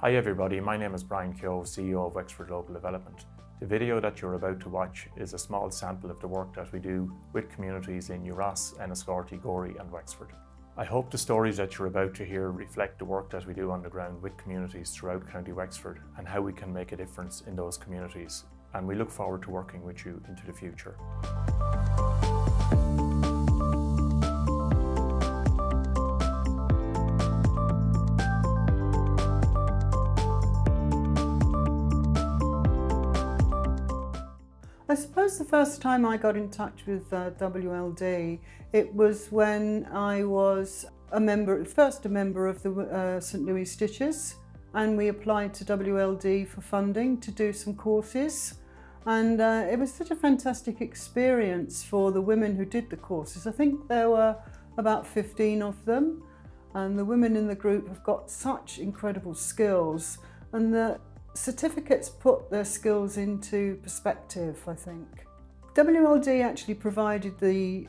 Hi everybody, my name is Brian Keogh, CEO of Wexford Local Development. The video that you're about to watch is a small sample of the work that we do with communities in Ross, Enniscorthy, Gorey and Wexford. I hope the stories that you're about to hear reflect the work that we do on the ground with communities throughout County Wexford and how we can make a difference in those communities. And we look forward to working with you into the future. I suppose the first time I got in touch with WLD, it was when I was first a member of the St Louis Stitches, and we applied to WLD for funding to do some courses. And it was such a fantastic experience for the women who did the courses. I think there were about 15 of them, and the women in the group have got such incredible skills, and the certificates put their skills into perspective, I think. WLD actually provided the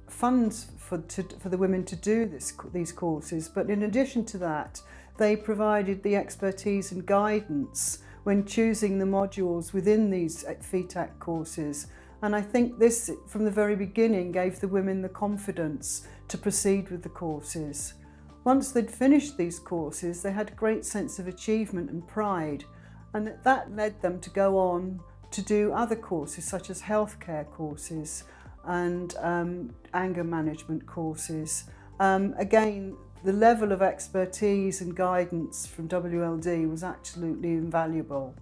funds for the women to do these courses, but in addition to that, they provided the expertise and guidance when choosing the modules within these FETAC courses. And I think this, from the very beginning, gave the women the confidence to proceed with the courses. Once they'd finished these courses, they had a great sense of achievement and pride. And that led them to go on to do other courses, such as healthcare courses and anger management courses. Again, the level of expertise and guidance from WLD was absolutely invaluable.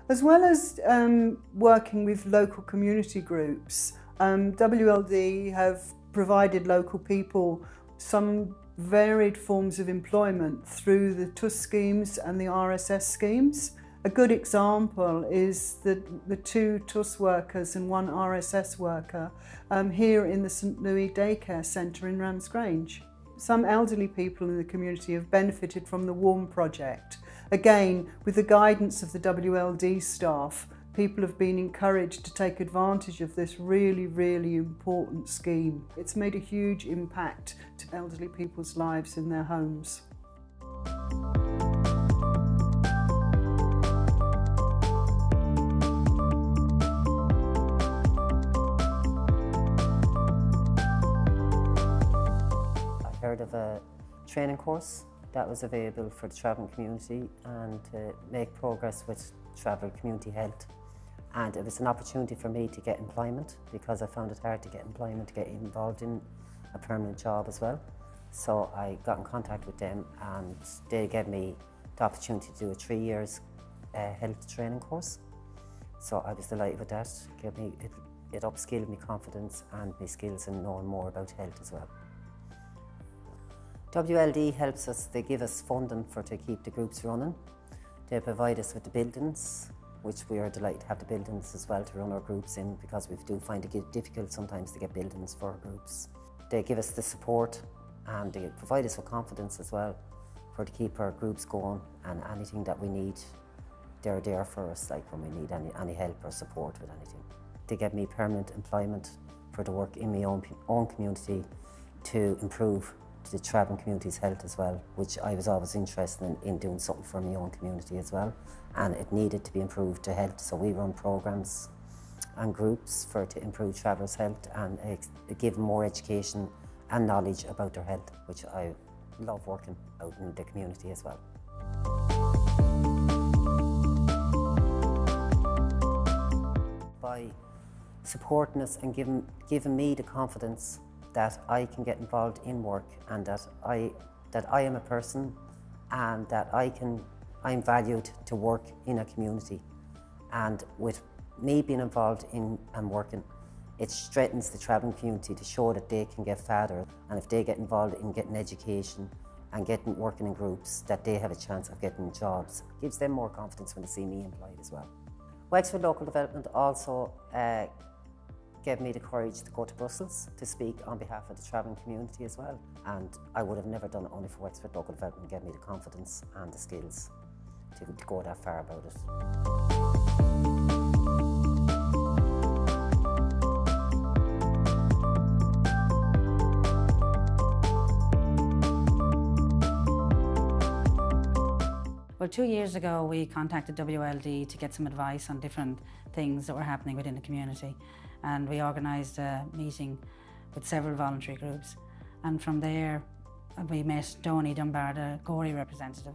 As well as working with local community groups, WLD have provided local people some varied forms of employment through the TUS schemes and the RSS schemes. A good example is the 2 TUS workers and 1 RSS worker here in the St Louis Daycare Centre in Ramsgrange. Some elderly people in the community have benefited from the WARM project. Again, with the guidance of the WLD staff, people have been encouraged to take advantage of this really, really important scheme. It's made a huge impact to elderly people's lives in their homes. I heard of a training course that was available for the travelling community and to make progress with travel community health. And it was an opportunity for me to get employment because I found it hard to get employment, to get involved in a permanent job as well. So I got in contact with them and they gave me the opportunity to do a 3 years health training course. So I was delighted with that. It upskilled my confidence and my skills in knowing more about health as well. WLD helps us, they give us funding to keep the groups running. They provide us with the buildings, which we are delighted to have the buildings as well to run our groups in, because we do find it difficult sometimes to get buildings for our groups. They give us the support and they provide us with confidence as well to keep our groups going, and anything that we need, they're there for us, like when we need any help or support with anything. They give me permanent employment for the work in my own community to improve the travelling community's health as well, which I was always interested in doing something for my own community as well, and it needed to be improved to health, so we run programmes and groups to improve travellers' health and give them more education and knowledge about their health, which I love working out in the community as well. By supporting us and giving me the confidence that I can get involved in work, and that I am a person and that I'm valued to work in a community. And with me being involved in and working, it strengthens the travelling community to show that they can get farther, and if they get involved in getting education and working in groups, that they have a chance of getting jobs. It gives them more confidence when they see me employed as well. Wexford Local Development also gave me the courage to go to Brussels to speak on behalf of the travelling community as well. And I would have never done it only for Wexford Local Development. Gave me the confidence and the skills to go that far about it. Well, 2 years ago we contacted WLD to get some advice on different things that were happening within the community, and we organised a meeting with several voluntary groups, and from there we met Donny Dunbar, the Gorey representative,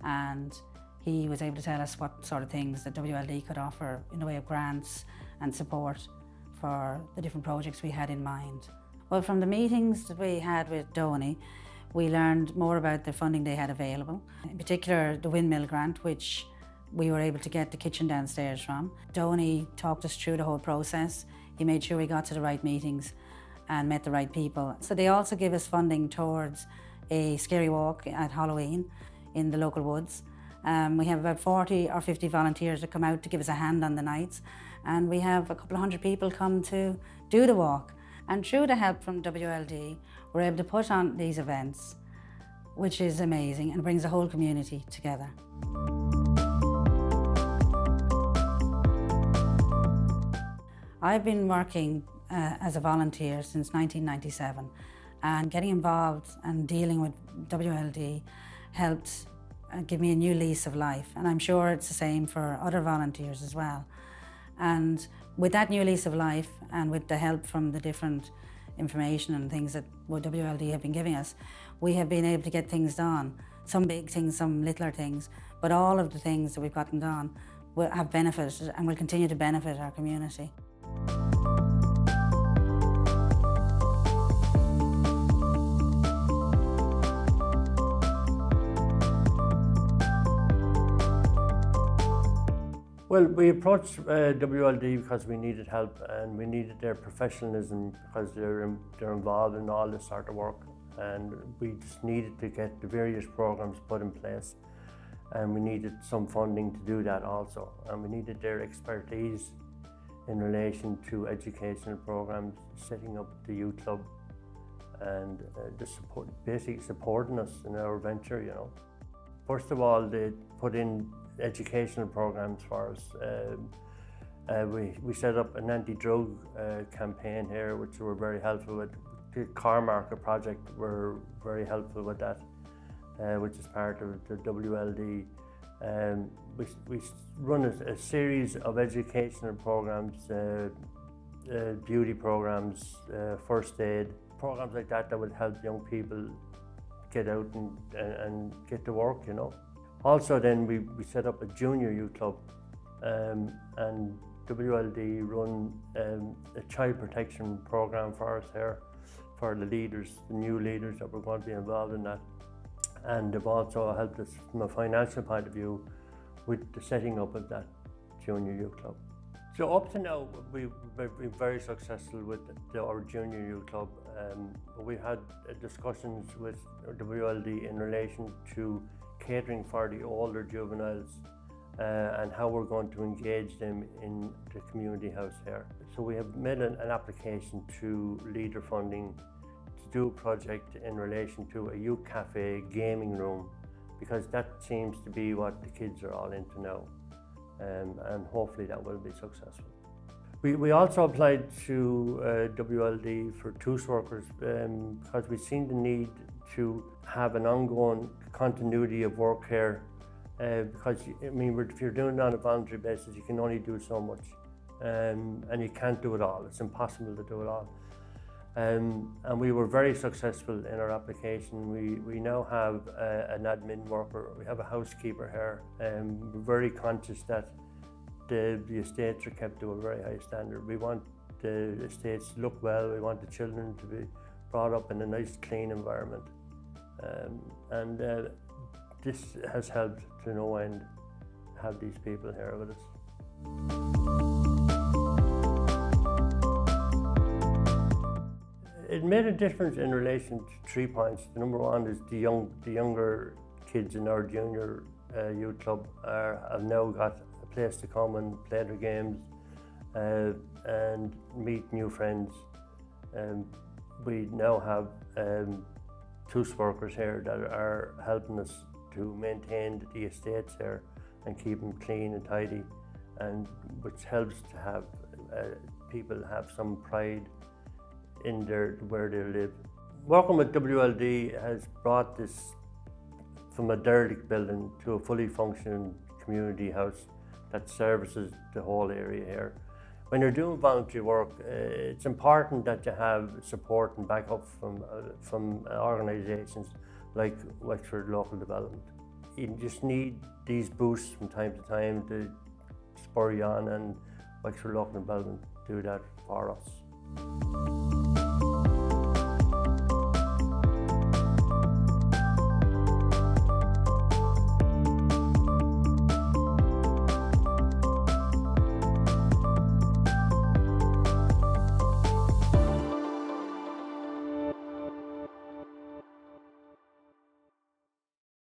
and he was able to tell us what sort of things that WLD could offer in the way of grants and support for the different projects we had in mind. Well, from the meetings that we had with Donny, we learned more about the funding they had available, in particular the windmill grant, which we were able to get the kitchen downstairs from. Donny talked us through the whole process. He made sure we got to the right meetings and met the right people. So they also give us funding towards a scary walk at Halloween in the local woods. We have about 40 or 50 volunteers that come out to give us a hand on the nights, and we have a couple of hundred people come to do the walk. And through the help from WLD, we're able to put on these events, which is amazing and brings the whole community together. I've been working as a volunteer since 1997, and getting involved and dealing with WLD helped give me a new lease of life, and I'm sure it's the same for other volunteers as well. And with that new lease of life, and with the help from the different information and things that WLD have been giving us, we have been able to get things done. Some big things, some littler things, but all of the things that we've gotten done will have benefited and will continue to benefit our community. Well, we approached WLD because we needed help, and we needed their professionalism because they're involved in all this sort of work, and we just needed to get the various programs put in place, and we needed some funding to do that also, and we needed their expertise in relation to educational programs, setting up the youth club, and basically supporting us in our venture, you know. First of all, they put in educational programs for us. We set up an anti-drug campaign here, which we're very helpful with. The car market project, we're very helpful with that, which is part of the WLD. We run a series of educational programs, beauty programs, first aid, programs like that that would help young people get out and get to work, you know. Also then we set up a junior youth club, and WLD run a child protection program for us here, for the leaders, the new leaders that were going to be involved in that. And they've also helped us from a financial point of view with the setting up of that junior youth club. So up to now, we've been very successful with our junior youth club. We had discussions with WLD in relation to catering for the older juveniles and how we're going to engage them in the community house here. So we have made an application to Leader Funding to do a project in relation to a youth cafe gaming room, because that seems to be what the kids are all into now, and hopefully that will be successful. We also applied to WLD for TUS workers because we've seen the need to have an ongoing continuity of work here, because I mean, if you're doing it on a voluntary basis, you can only do so much, and you can't do it all. It's impossible to do it all. And we were very successful in our application. We now have an admin worker, we have a housekeeper here, and we're very conscious that the estates are kept to a very high standard. We want the estates to look well, we want the children to be brought up in a nice clean environment. This has helped to no end to have these people here with us. It made a difference in relation to 3 points. The number one is the younger kids in our junior youth club have now got a place to come and play their games and meet new friends. We now have TUS workers here that are helping us to maintain the estates here and keep them clean and tidy, and which helps to have people have some pride in where they live. Working with WLD has brought this from a derelict building to a fully functioning community house that services the whole area here. When you're doing voluntary work, it's important that you have support and backup from organisations like Wexford Local Development. You just need these boosts from time to time to spur you on, and Wexford Local Development do that for us.